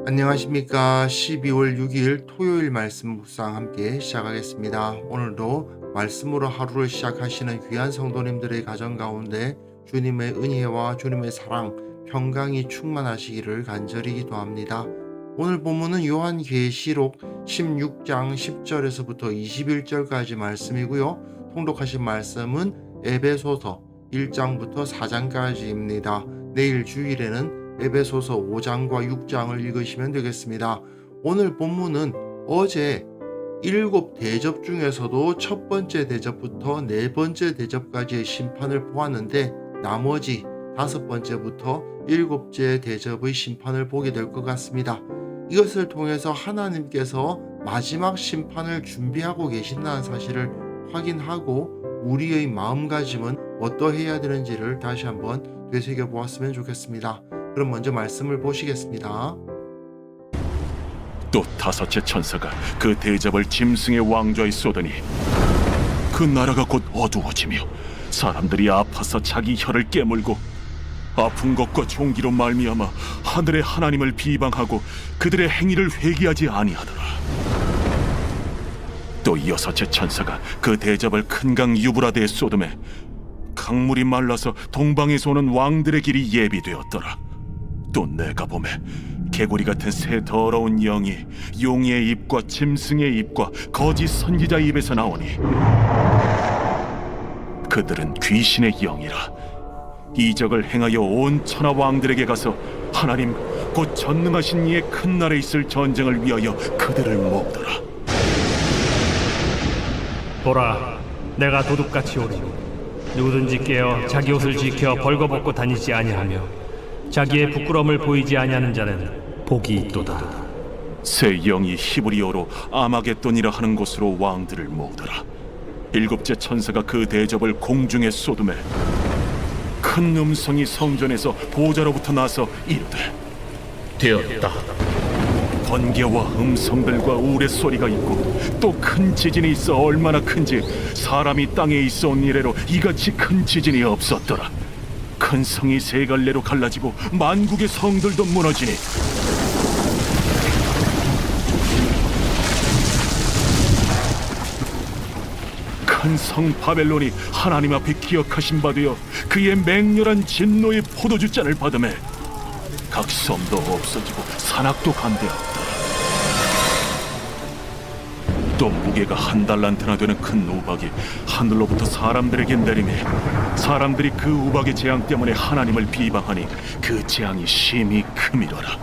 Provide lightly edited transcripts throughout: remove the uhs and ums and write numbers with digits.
안녕하십니까. 12월 6일 토요일 말씀 묵상 함께 시작하겠습니다. 오늘도 말씀으로 하루를 시작하시는 귀한 성도님들의 가정 가운데 주님의 은혜와 주님의 사랑, 평강이 충만하시기를 간절히 기도합니다. 오늘 본문은 요한계시록 16장 10절에서부터 21절까지 말씀이고요. 통독하신 말씀은 에베소서 1장부터 4장까지입니다. 내일 주일에는 에베소서 5장과 6장을 읽으시면 되겠습니다. 오늘 본문은 어제 7대접 중에서도 첫 번째 대접부터 네 번째 대접까지의 심판을 보았는데 나머지 5번째부터 7째 대접의 심판을 보게 될 것 같습니다. 이것을 통해서 하나님께서 마지막 심판을 준비하고 계신다는 사실을 확인하고 우리의 마음가짐은 어떠해야 되는지를 다시 한번 되새겨 보았으면 좋겠습니다. 그럼 먼저 말씀을 보시겠습니다. 또 다섯째 천사가 그 대접을 짐승의 왕좌에 쏟으니 그 나라가 곧 어두워지며 사람들이 아파서 자기 혀를 깨물고 아픈 것과 종기로 말미암아 하늘의 하나님을 비방하고 그들의 행위를 회개하지 아니하더라. 또 여섯째 천사가 그 대접을 큰 강 유브라데에 쏟음에 강물이 말라서 동방에서 오는 왕들의 길이 예비되었더라. 또 내가 보매 개구리 같은 새 더러운 영이 용의 입과 짐승의 입과 거짓 선지자 입에서 나오니 그들은 귀신의 영이라. 이적을 행하여 온 천하 왕들에게 가서 하나님 곧 전능하신 이의 큰 날에 있을 전쟁을 위하여 그들을 모으더라. 보라, 내가 도둑같이 오리니 누구든지 깨어 자기 옷을 지켜 벌거벗고 다니지 아니하며 자기의 부끄러움을 보이지 아니하는 자는 복이 있도다. 새 영이 히브리어로 아마겟돈이라 하는 곳으로 왕들을 모으더라. 7째 천사가 그 대접을 공중에 쏟음에 큰 음성이 성전에서 보좌로부터 나서 이르되 되었다. 번개와 음성들과 우레소리가 있고 또 큰 지진이 있어 얼마나 큰지 사람이 땅에 있어 온 이래로 이같이 큰 지진이 없었더라. 큰 성이 세 갈래로 갈라지고 만국의 성들도 무너지니 큰 성 바벨론이 하나님 앞에 기억하신 바 되어 그의 맹렬한 진노의 포도주잔을 받음에 각 섬도 없어지고 산악도 감대하였다. 또 무게가 1달란트나 되는 큰 우박이 하늘로부터 사람들에게 내리매 사람들이 그 우박의 재앙 때문에 하나님을 비방하니 그 재앙이 심히 크미러라.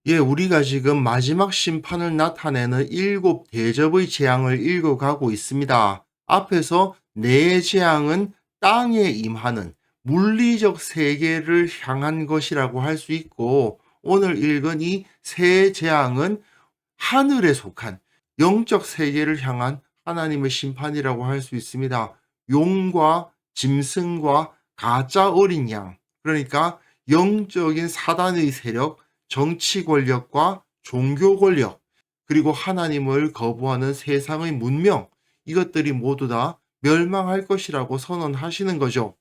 우리가 지금 마지막 심판을 나타내는 7대접의 재앙을 읽어가고 있습니다. 앞에서 네 재앙은 땅에 임하는 물리적 세계를 향한 것이라고 할 수 있고, 오늘 읽은 이 세 재앙은 하늘에 속한 영적 세계를 향한 하나님의 심판이라고 할 수 있습니다. 용과 짐승과 가짜 어린 양, 그러니까 영적인 사단의 세력, 정치 권력과 종교 권력, 그리고 하나님을 거부하는 세상의 문명, 이것들이 모두 다 멸망할 것이라고 선언하시는 거죠.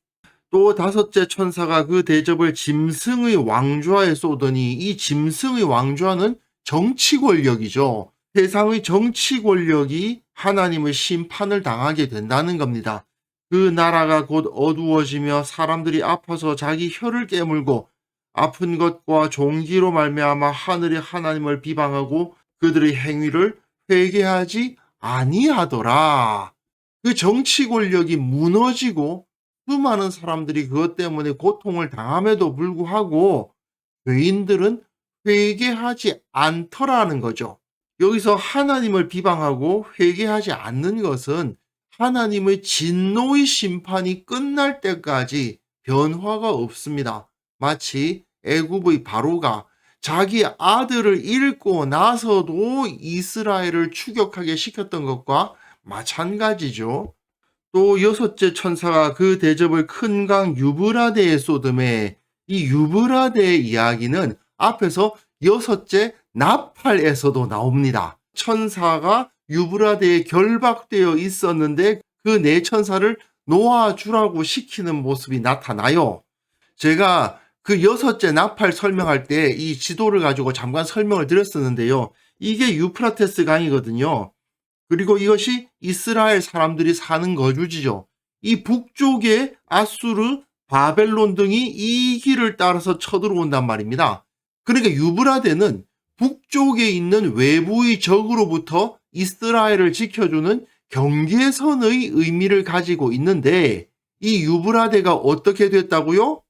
또 5째 천사가 그 대접을 짐승의 왕좌에 쏟으니 이 짐승의 왕좌는 정치 권력이죠. 세상의 정치 권력이 하나님의 심판을 당하게 된다는 겁니다. 그 나라가 곧 어두워지며 사람들이 아파서 자기 혀를 깨물고 아픈 것과 종기로 말미암아 하늘의 하나님을 비방하고 그들의 행위를 회개하지 아니하더라. 그 정치 권력이 무너지고 수많은 사람들이 그것 때문에 고통을 당함에도 불구하고 죄인들은 회개하지 않더라는 거죠. 여기서 하나님을 비방하고 회개하지 않는 것은 하나님의 진노의 심판이 끝날 때까지 변화가 없습니다. 마치 애굽의 바로가 자기 아들을 잃고 나서도 이스라엘을 추격하게 시켰던 것과 마찬가지죠. 또 6째 천사가 그 대접을 큰 강 유브라데에 쏟음에, 이 유브라데의 이야기는 앞에서 6째 나팔에서도 나옵니다. 천사가 유브라데에 결박되어 있었는데 그 네 천사를 놓아주라고 시키는 모습이 나타나요. 제가 그 6째 나팔 설명할 때 이 지도를 가지고 잠깐 설명을 드렸었는데요. 이게 유프라테스 강이거든요. 그리고 이것이 이스라엘 사람들이 사는 거주지죠. 이 북쪽에 아수르, 바벨론 등이 이 길을 따라서 쳐들어온단 말입니다. 그러니까 유브라데는 북쪽에 있는 외부의 적으로부터 이스라엘을 지켜주는 경계선의 의미를 가지고 있는데, 이 유브라데가 어떻게 됐다고요?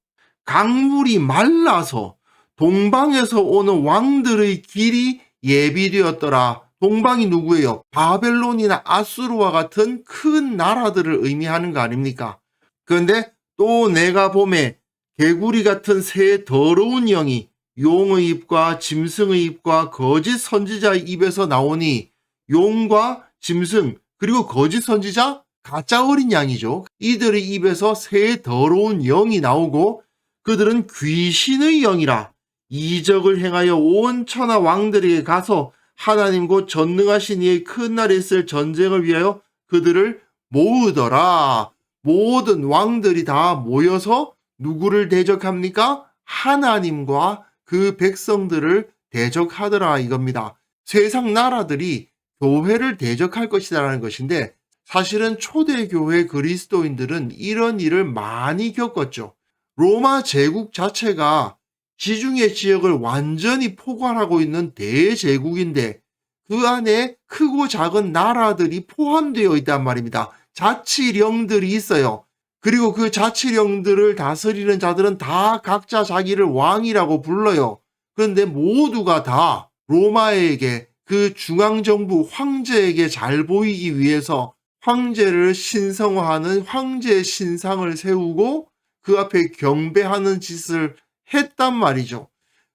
강물이 말라서 동방에서 오는 왕들의 길이 예비되었더라. 동방이 누구예요? 바벨론이나 아수르와 같은 큰 나라들을 의미하는 거 아닙니까? 그런데 또 내가 봄에 개구리 같은 새 더러운 영이 용의 입과 짐승의 입과 거짓 선지자의 입에서 나오니, 용과 짐승 그리고 거짓 선지자, 가짜 어린 양이죠. 이들의 입에서 새 더러운 영이 나오고 그들은 귀신의 영이라. 이적을 행하여 온 천하 왕들에게 가서 하나님 곧 전능하신 이의 큰 날에 있을 전쟁을 위하여 그들을 모으더라. 모든 왕들이 다 모여서 누구를 대적합니까? 하나님과 그 백성들을 대적하더라 이겁니다. 세상 나라들이 교회를 대적할 것이라는 것인데, 사실은 초대교회 그리스도인들은 이런 일을 많이 겪었죠. 로마 제국 자체가 지중해 지역을 완전히 포괄하고 있는 대제국인데 그 안에 크고 작은 나라들이 포함되어 있단 말입니다. 자치령들이 있어요. 그리고 그 자치령들을 다스리는 자들은 다 각자 자기를 왕이라고 불러요. 그런데 모두가 다 로마에게, 그 중앙정부 황제에게 잘 보이기 위해서 황제를 신성화하는 황제 신상을 세우고 그 앞에 경배하는 짓을 했단 말이죠.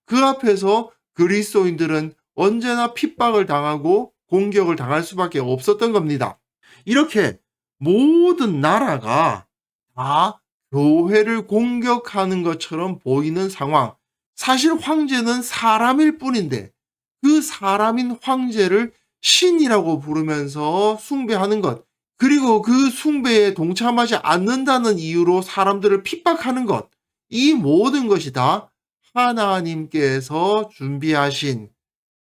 그 앞에서 그리스도인들은 언제나 핍박을 당하고 공격을 당할 수밖에 없었던 겁니다. 이렇게 모든 나라가 다 교회를 공격하는 것처럼 보이는 상황. 사실 황제는 사람일 뿐인데 그 사람인 황제를 신이라고 부르면서 숭배하는 것, 그리고 그 숭배에 동참하지 않는다는 이유로 사람들을 핍박하는 것, 이 모든 것이 다 하나님께서 준비하신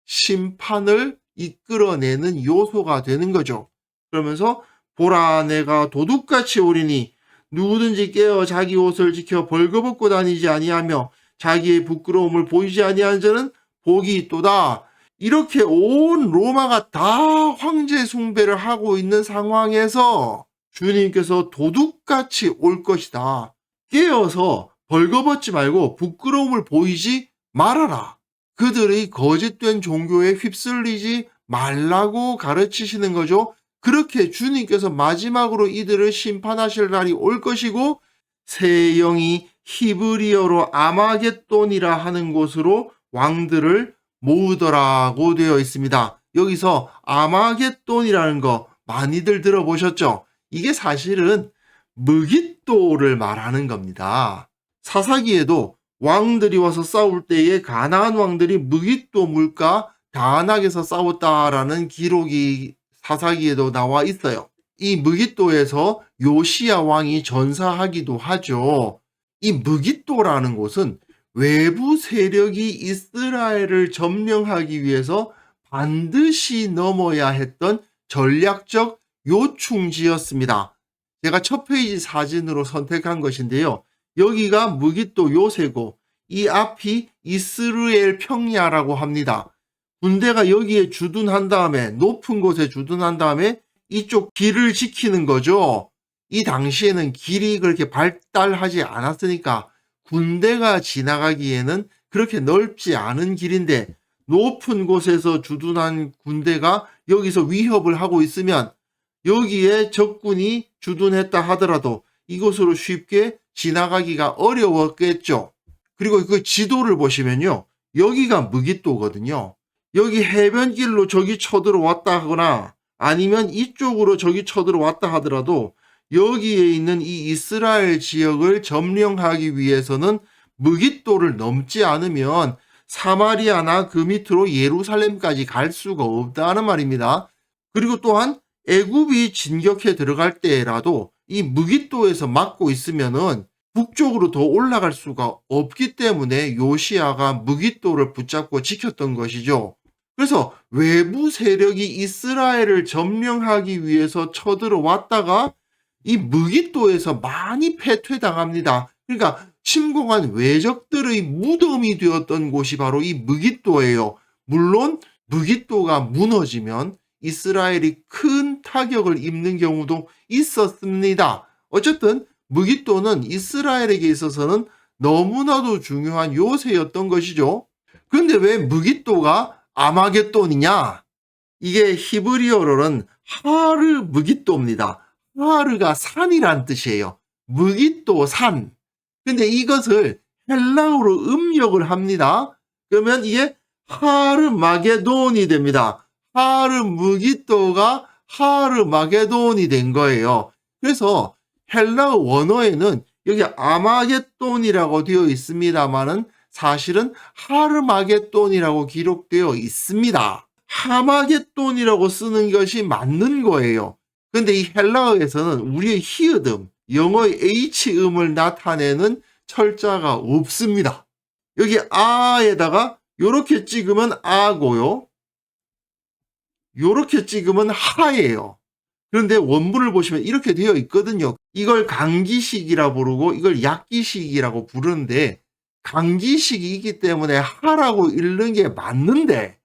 심판을 이끌어내는 요소가 되는 거죠. 그러면서 보라, 내가 도둑같이 오리니 누구든지 깨어 자기 옷을 지켜 벌거벗고 다니지 아니하며 자기의 부끄러움을 보이지 아니하는 자는 복이 있도다. 이렇게 온 로마가 다 황제 숭배를 하고 있는 상황에서 주님께서 도둑같이 올 것이다. 깨어서 벌거벗지 말고 부끄러움을 보이지 말아라. 그들의 거짓된 종교에 휩쓸리지 말라고 가르치시는 거죠. 그렇게 주님께서 마지막으로 이들을 심판하실 날이 올 것이고, 새 영이 히브리어로 아마겟돈이라 하는 곳으로 왕들을 모으더라고 되어 있습니다. 여기서 아마겟돈이라는 거 많이들 들어보셨죠? 이게 사실은 무깃도를 말하는 겁니다. 사사기에도 왕들이 와서 싸울 때에 가나안 왕들이 무깃도 물가 다안악에서 싸웠다라는 기록이 사사기에도 나와 있어요. 이 무깃도에서 요시야 왕이 전사하기도 하죠. 이 무깃도라는 곳은 외부 세력이 이스라엘을 점령하기 위해서 반드시 넘어야 했던 전략적 요충지였습니다. 제가 첫 페이지 사진으로 선택한 것인데요. 여기가 무깃도 요새고 이 앞이 이스르엘 평야라고 합니다. 군대가 여기에 주둔한 다음에, 높은 곳에 주둔한 다음에 이쪽 길을 지키는 거죠. 이 당시에는 길이 그렇게 발달하지 않았으니까 군대가 지나가기에는 그렇게 넓지 않은 길인데, 높은 곳에서 주둔한 군대가 여기서 위협을 하고 있으면 여기에 적군이 주둔했다 하더라도 이곳으로 쉽게 지나가기가 어려웠겠죠. 그리고 그 지도를 보시면요, 여기가 무깃도거든요. 여기 해변길로 저기 쳐들어왔다 하거나 아니면 이쪽으로 저기 쳐들어왔다 하더라도 여기에 있는 이 이스라엘 지역을 점령하기 위해서는 무깃도를 넘지 않으면 사마리아나 그 밑으로 예루살렘까지 갈 수가 없다는 말입니다. 그리고 또한 애굽이 진격해 들어갈 때라도 이 무깃도에서 막고 있으면은 북쪽으로 더 올라갈 수가 없기 때문에 요시야가 무깃도를 붙잡고 지켰던 것이죠. 그래서 외부 세력이 이스라엘을 점령하기 위해서 쳐들어왔다가 이 무깃도에서 많이 패퇴당합니다. 그러니까 침공한 외적들의 무덤이 되었던 곳이 바로 이 무깃도예요. 물론 무깃도가 무너지면 이스라엘이 큰 타격을 입는 경우도 있었습니다. 어쨌든 무깃도는 이스라엘에게 있어서는 너무나도 중요한 요새였던 것이죠. 그런데 왜 무깃도가 아마겟돈이냐? 이게 히브리어로는 하르 무깃도입니다. 하르가 산이란 뜻이에요. 무깃도 산. 근데 이것을 헬라어로 음력을 합니다. 그러면 이게 하르마게돈이 됩니다. 하르무깃도가 하르마게돈이 된 거예요. 그래서 헬라어 원어에는 여기 아마겟돈이라고 되어 있습니다만은 사실은 하르마겟돈이라고 기록되어 있습니다. 하마겟돈이라고 쓰는 것이 맞는 거예요. 근데 이 헬라어에서는 우리의 히읗음, 영어의 H음을 나타내는 철자가 없습니다. 여기 아에다가 요렇게 찍으면 아고요. 요렇게 찍으면 하예요. 그런데 원문을 보시면 이렇게 되어 있거든요. 이걸 강기식이라 부르고 이걸 약기식이라고 부르는데 강기식이기 때문에 하라고 읽는 게 맞는데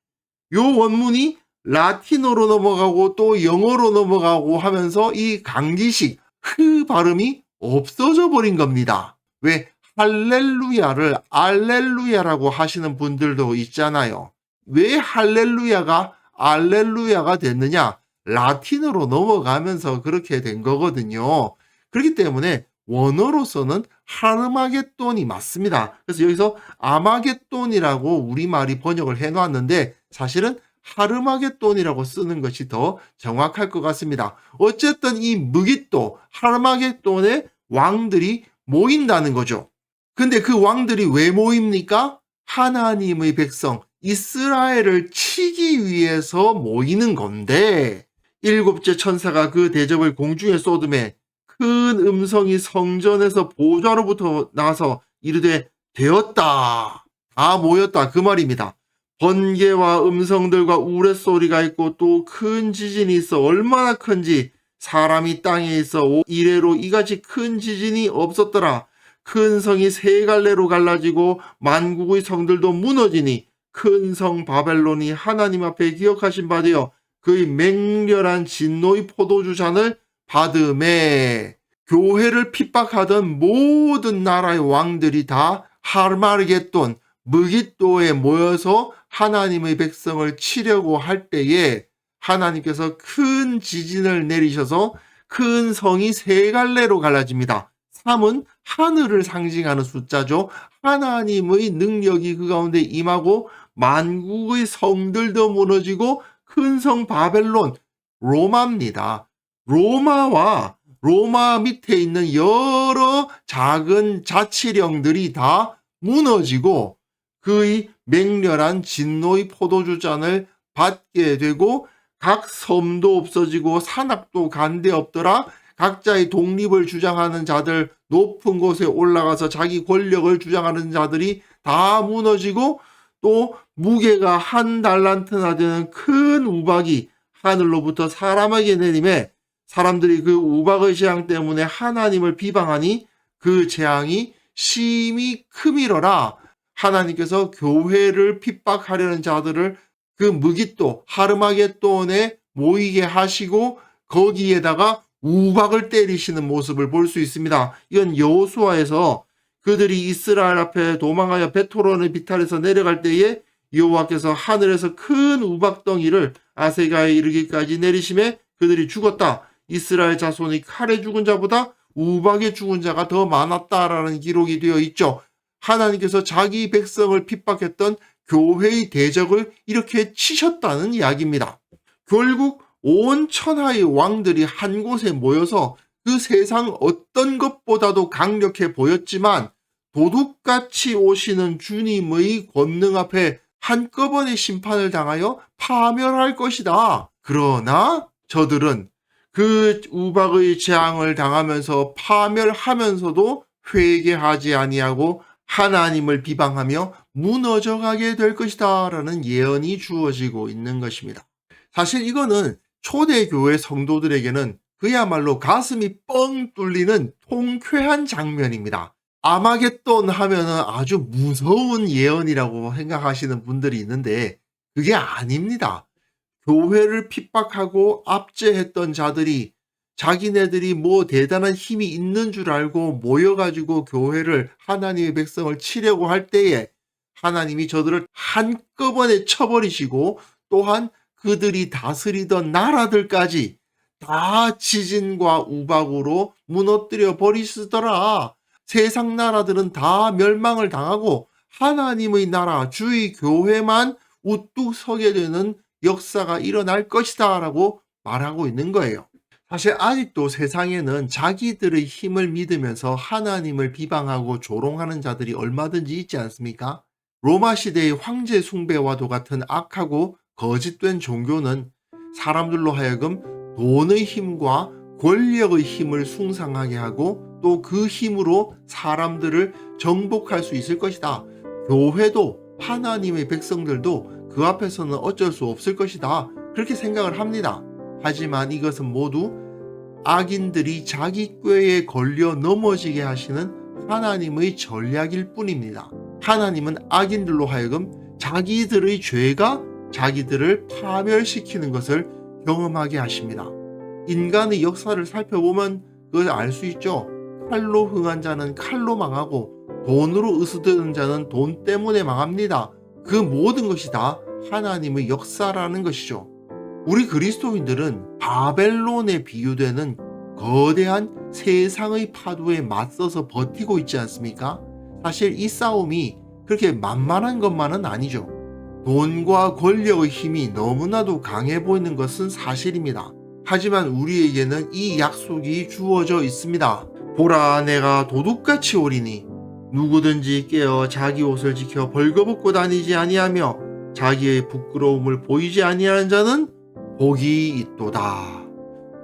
요 원문이 라틴어로 넘어가고 또 영어로 넘어가고 하면서 이 강기식 흐 발음이 없어져 버린 겁니다. 왜 할렐루야를 알렐루야라고 하시는 분들도 있잖아요. 왜 할렐루야가 알렐루야가 됐느냐? 라틴어로 넘어가면서 그렇게 된 거거든요. 그렇기 때문에 원어로서는 하르마겟돈이 맞습니다. 그래서 여기서 아마겟돈이라고 우리말이 번역을 해놨는데 사실은 하르마겟돈이라고 쓰는 것이 더 정확할 것 같습니다. 어쨌든 이 무깃도 하르마겟돈의 왕들이 모인다는 거죠. 근데 그 왕들이 왜 모입니까? 하나님의 백성 이스라엘을 치기 위해서 모이는 건데 일곱째 천사가 그 대접을 공중에 쏟음에 큰 음성이 성전에서 보좌로부터 나서 이르되 되었다. 다 모였다 그 말입니다. 번개와 음성들과 우레소리가 있고 또 큰 지진이 있어 얼마나 큰지 사람이 땅에 있어 이래로 이같이 큰 지진이 없었더라. 큰 성이 세 갈래로 갈라지고 만국의 성들도 무너지니 큰 성 바벨론이 하나님 앞에 기억하신 바 되어 그의 맹렬한 진노의 포도주 잔을 받음에 교회를 핍박하던 모든 나라의 왕들이 다 하르마겟돈 무깃도에 모여서 하나님의 백성을 치려고 할 때에 하나님께서 큰 지진을 내리셔서 큰 성이 세 갈래로 갈라집니다. 3은 하늘을 상징하는 숫자죠. 하나님의 능력이 그 가운데 임하고 만국의 성들도 무너지고 큰 성 바벨론, 로마입니다. 로마와 로마 밑에 있는 여러 작은 자치령들이 다 무너지고 그의 맹렬한 진노의 포도주 잔을 받게 되고 각 섬도 없어지고 산악도 간데 없더라. 각자의 독립을 주장하는 자들, 높은 곳에 올라가서 자기 권력을 주장하는 자들이 다 무너지고 또 무게가 1달란트나 되는 큰 우박이 하늘로부터 사람에게 내림에 사람들이 그 우박의 재앙 때문에 하나님을 비방하니 그 재앙이 심히 크미러라. 하나님께서 교회를 핍박하려는 자들을 그 무깃도 하르마겟돈에 모이게 하시고 거기에다가 우박을 때리시는 모습을 볼 수 있습니다. 이건 여호수아에서 그들이 이스라엘 앞에 도망하여 베토론의 비탈에서 내려갈 때에 여호와께서 하늘에서 큰 우박덩이를 아세가에 이르기까지 내리심에 그들이 죽었다. 이스라엘 자손이 칼에 죽은 자보다 우박에 죽은 자가 더 많았다라는 기록이 되어 있죠. 하나님께서 자기 백성을 핍박했던 교회의 대적을 이렇게 치셨다는 이야기입니다. 결국 온 천하의 왕들이 한 곳에 모여서 그 세상 어떤 것보다도 강력해 보였지만 도둑같이 오시는 주님의 권능 앞에 한꺼번에 심판을 당하여 파멸할 것이다. 그러나 저들은 그 우박의 재앙을 당하면서 파멸하면서도 회개하지 아니하고 하나님을 비방하며 무너져가게 될 것이다 라는 예언이 주어지고 있는 것입니다. 사실 이거는 초대교회 성도들에게는 그야말로 가슴이 뻥 뚫리는 통쾌한 장면입니다. 아마겟돈 하면은 아주 무서운 예언이라고 생각하시는 분들이 있는데 그게 아닙니다. 교회를 핍박하고 압제했던 자들이 자기네들이 뭐 대단한 힘이 있는 줄 알고 모여가지고 교회를 하나님의 백성을 치려고 할 때에 하나님이 저들을 한꺼번에 쳐버리시고 또한 그들이 다스리던 나라들까지 다 지진과 우박으로 무너뜨려 버리시더라. 세상 나라들은 다 멸망을 당하고 하나님의 나라, 주의 교회만 우뚝 서게 되는 역사가 일어날 것이다 라고 말하고 있는 거예요. 사실 아직도 세상에는 자기들의 힘을 믿으면서 하나님을 비방하고 조롱하는 자들이 얼마든지 있지 않습니까? 로마 시대의 황제 숭배와도 같은 악하고 거짓된 종교는 사람들로 하여금 돈의 힘과 권력의 힘을 숭상하게 하고 또 그 힘으로 사람들을 정복할 수 있을 것이다. 교회도 하나님의 백성들도 그 앞에서는 어쩔 수 없을 것이다. 그렇게 생각을 합니다. 하지만 이것은 모두 악인들이 자기 꾀에 걸려 넘어지게 하시는 하나님의 전략일 뿐입니다. 하나님은 악인들로 하여금 자기들의 죄가 자기들을 파멸시키는 것을 경험하게 하십니다. 인간의 역사를 살펴보면 그걸 알 수 있죠. 칼로 흥한 자는 칼로 망하고 돈으로 의수되는 자는 돈 때문에 망합니다. 그 모든 것이 다 하나님의 역사라는 것이죠. 우리 그리스도인들은 바벨론에 비유되는 거대한 세상의 파도에 맞서서 버티고 있지 않습니까? 사실 이 싸움이 그렇게 만만한 것만은 아니죠. 돈과 권력의 힘이 너무나도 강해 보이는 것은 사실입니다. 하지만 우리에게는 이 약속이 주어져 있습니다. 보라, 내가 도둑같이 오리니 누구든지 깨어 자기 옷을 지켜 벌거벗고 다니지 아니하며 자기의 부끄러움을 보이지 아니하는 자는 복이 있도다.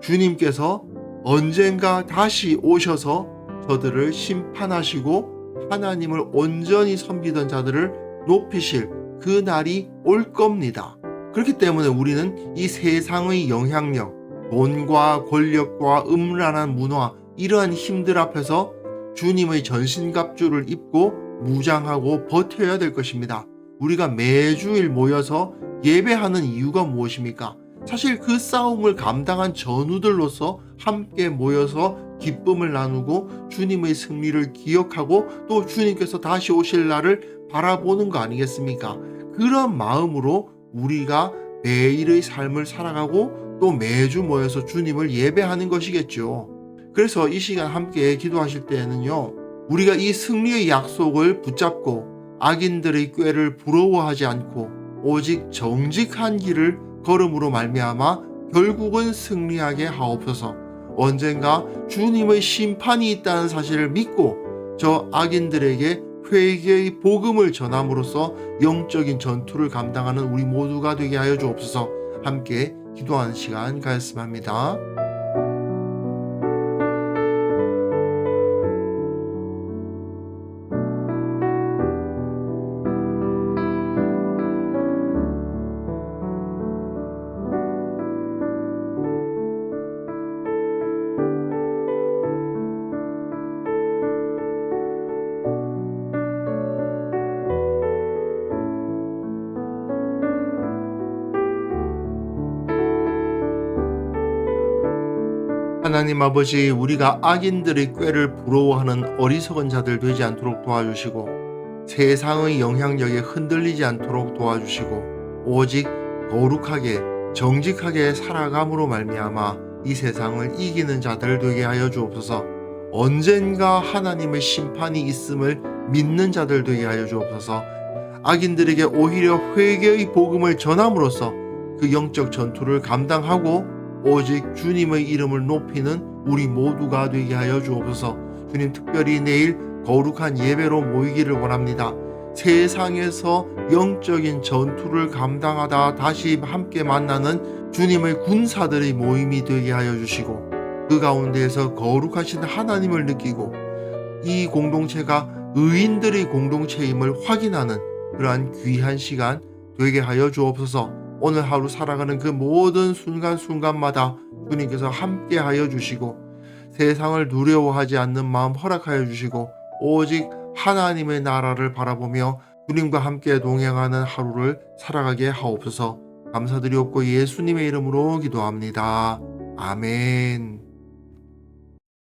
주님께서 언젠가 다시 오셔서 저들을 심판하시고 하나님을 온전히 섬기던 자들을 높이실 그 날이 올 겁니다. 그렇기 때문에 우리는 이 세상의 영향력, 돈과 권력과 음란한 문화, 이러한 힘들 앞에서 주님의 전신갑주를 입고 무장하고 버텨야 될 것입니다. 우리가 매주일 모여서 예배하는 이유가 무엇입니까? 사실 그 싸움을 감당한 전우들로서 함께 모여서 기쁨을 나누고 주님의 승리를 기억하고 또 주님께서 다시 오실 날을 바라보는 거 아니겠습니까? 그런 마음으로 우리가 매일의 삶을 살아가고 또 매주 모여서 주님을 예배하는 것이겠죠. 그래서 이 시간 함께 기도하실 때에는요, 우리가 이 승리의 약속을 붙잡고 악인들의 꾀를 부러워하지 않고 오직 정직한 길을 걸음으로 말미암아 결국은 승리하게 하옵소서. 언젠가 주님의 심판이 있다는 사실을 믿고 저 악인들에게 회개의 복음을 전함으로써 영적인 전투를 감당하는 우리 모두가 되게 하여 주옵소서. 함께 기도하는 시간 가졌으면 합니다. 하나님 아버지, 우리가 악인들의 꾀를 부러워하는 어리석은 자들 되지 않도록 도와주시고 세상의 영향력에 흔들리지 않도록 도와주시고 오직 거룩하게 정직하게 살아감으로 말미암아 이 세상을 이기는 자들 되게 하여 주옵소서. 언젠가 하나님의 심판이 있음을 믿는 자들 되게 하여 주옵소서. 악인들에게 오히려 회개의 복음을 전함으로써 그 영적 전투를 감당하고 오직 주님의 이름을 높이는 우리 모두가 되게 하여 주옵소서. 주님, 특별히 내일 거룩한 예배로 모이기를 원합니다. 세상에서 영적인 전투를 감당하다 다시 함께 만나는 주님의 군사들의 모임이 되게 하여 주시고 그 가운데에서 거룩하신 하나님을 느끼고 이 공동체가 의인들의 공동체임을 확인하는 그러한 귀한 시간 되게 하여 주옵소서. 오늘 하루 살아가는 그 모든 순간순간마다 주님께서 함께 하여 주시고 세상을 두려워하지 않는 마음 허락하여 주시고 오직 하나님의 나라를 바라보며 주님과 함께 동행하는 하루를 살아가게 하옵소서. 감사드리옵고 예수님의 이름으로 기도합니다. 아멘.